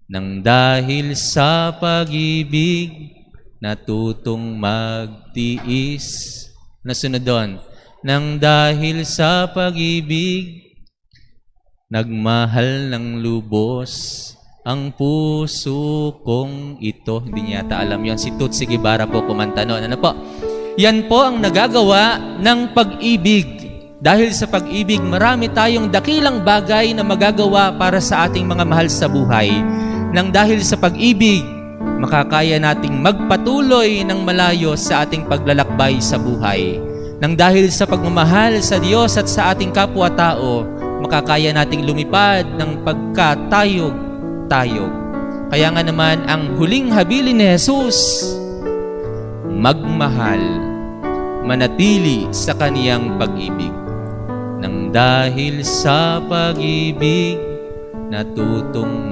Nang dahil sa pag-ibig, natutong magtiis. Nasunod doon. Nang dahil sa pag-ibig, nagmahal ng lubos ang puso kong ito. Hindi niya yata alam yon. Si Tutsi Guevara po kumanta noon. Ano po? Yan po ang nagagawa ng pag-ibig. Dahil sa pag-ibig, marami tayong dakilang bagay na magagawa para sa ating mga mahal sa buhay. Nang dahil sa pag-ibig, makakaya nating magpatuloy ng malayo sa ating paglalakbay sa buhay. Nang dahil sa pagmamahal sa Diyos at sa ating kapwa-tao, makakaya nating lumipad ng pagkatayog-tayog. Kaya nga naman, ang huling habilin ni Jesus, magmahal, manatili sa kaniyang pag-ibig. Nang dahil sa pag-ibig, natutong